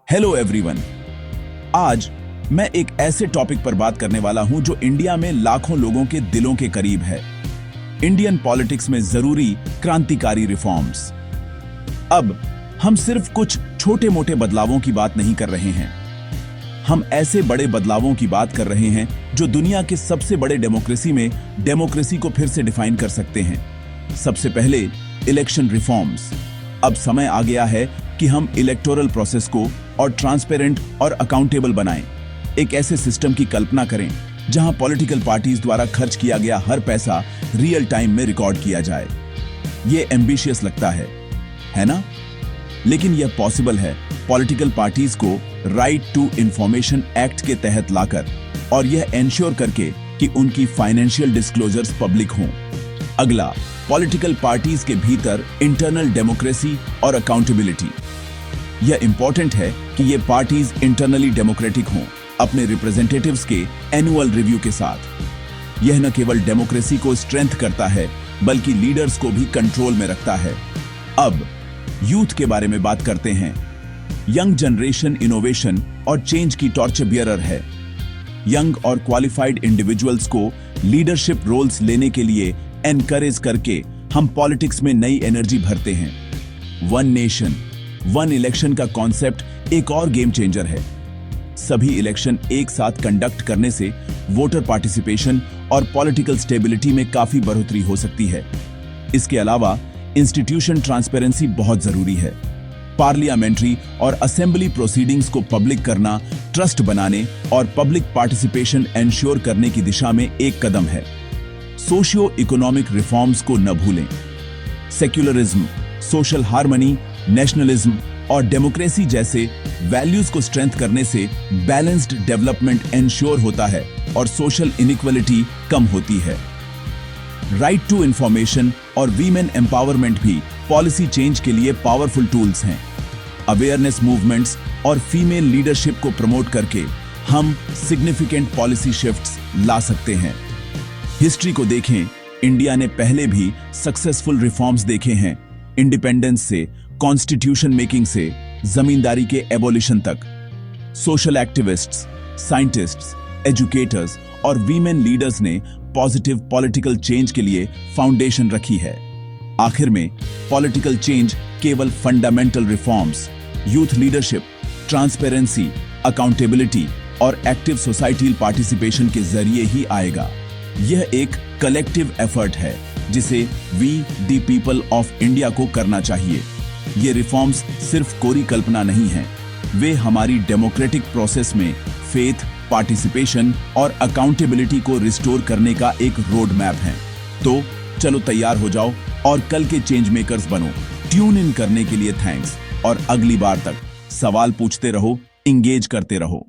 Hello everyone. आज मैं एक ऐसे टॉपिक पर बात करने वाला हूं जो इंडिया में लाखों लोगों के दिलों के करीब है। इंडियन पॉलिटिक्स में जरूरी क्रांतिकारी रिफॉर्म्स। अब हम सिर्फ कुछ छोटे मोटे बदलावों की बात नहीं कर रहे हैं, हम ऐसे बड़े बदलावों की बात कर रहे हैं जो दुनिया के सबसे बड़े डेमोक्रेसी में डेमोक्रेसी को फिर से डिफाइन कर सकते हैं। सबसे पहले इलेक्शन रिफॉर्म्स। अब समय आ गया है कि हम इलेक्टोरल प्रोसेस को और ट्रांसपेरेंट और अकाउंटेबल बनाएं। एक ऐसे सिस्टम की कल्पना करें जहां पॉलिटिकल पार्टीज द्वारा खर्च किया गया हर पैसा रियल टाइम में रिकॉर्ड किया जाए। यह एम्बिशियस लगता है ना? लेकिन यह पॉसिबल है पॉलिटिकल पार्टीज को राइट टू इंफॉर्मेशन एक्ट के तहत लाकर, और यह एंश्योर करके कि उनकी फाइनेंशियल डिस्क्लोजर्स पब्लिक हों। अगला, पॉलिटिकल पार्टीज के भीतर इंटरनल डेमोक्रेसी और अकाउंटेबिलिटी। यह इंपॉर्टेंट है कि ये पार्टीज इंटरनली डेमोक्रेटिक हों, अपने रिप्रेजेंटेटिव्स के एनुअल रिव्यू के साथ। यह न केवल डेमोक्रेसी को स्ट्रेंथ करता है बल्कि लीडर्स को भी कंट्रोल में रखता है। अब यूथ के बारे में बात करते हैं। यंग जनरेशन इनोवेशन और चेंज की टॉर्च बियरर है। यंग और क्वालिफाइड इंडिविजुअल्स को लीडरशिप रोल्स लेने के लिए एनकरेज करके हम पॉलिटिक्स में नई एनर्जी भरते हैं। वन नेशन वन इलेक्शन का कॉन्सेप्ट एक और गेम चेंजर है। सभी इलेक्शन एक साथ कंडक्ट करने से वोटर पार्टिसिपेशन और पॉलिटिकल स्टेबिलिटी में काफी बढ़ोतरी हो सकती है। इसके अलावा इंस्टीट्यूशन ट्रांसपेरेंसी बहुत जरूरी है। पार्लियामेंट्री और असेंबली प्रोसीडिंग्स को पब्लिक करना ट्रस्ट बनाने और पब्लिक पार्टिसिपेशन एंश्योर करने की दिशा में एक कदम है। सोशियो इकोनॉमिक रिफॉर्म्स को न भूलें। सेक्युलरिज्म, सोशल हार्मनी, नेशनलिज्म और डेमोक्रेसी जैसे वैल्यूज को स्ट्रेंथ करने से बैलेंस्ड डेवलपमेंट एंश्योर होता है और सोशल इनइक्वालिटी कम होती है। राइट टू इंफॉर्मेशन और वीमेन एम्पावरमेंट भी पॉलिसी चेंज के लिए पावरफुल टूल्स हैं। अवेयरनेस मूवमेंट्स और फीमेल लीडरशिप को प्रमोट करके हम सिग्निफिकेंट पॉलिसी शिफ्ट्स ला सकते हैं। हिस्ट्री को देखें, इंडिया ने पहले भी सक्सेसफुल रिफॉर्म्स देखे हैं। इंडिपेंडेंस से, कॉन्स्टिट्यूशन मेकिंग से, जमींदारी के एबोलिशन तक। सोशल एक्टिविस्ट्स, साइंटिस्ट्स, एजुकेटर्स और वीमेन लीडर्स ने पॉजिटिव पॉलिटिकल चेंज के लिए फाउंडेशन रखी है। आखिर में पॉलिटिकल चेंज केवल fundamental reforms, youth leadership, transparency, accountability और एक्टिव सोसाइटल पार्टिसिपेशन के जरिए ही आएगा। यह एक कलेक्टिव एफर्ट है जिसे we the people of India को करना चाहिए। ये रिफॉर्म्स सिर्फ कोरी कल्पना नहीं है, वे हमारी डेमोक्रेटिक प्रोसेस में फेथ, पार्टिसिपेशन और अकाउंटेबिलिटी को रिस्टोर करने का एक रोड मैप है। तो चलो तैयार हो जाओ और कल के चेंज मेकर्स बनो। ट्यून इन करने के लिए थैंक्स, और अगली बार तक सवाल पूछते रहो, इंगेज करते रहो।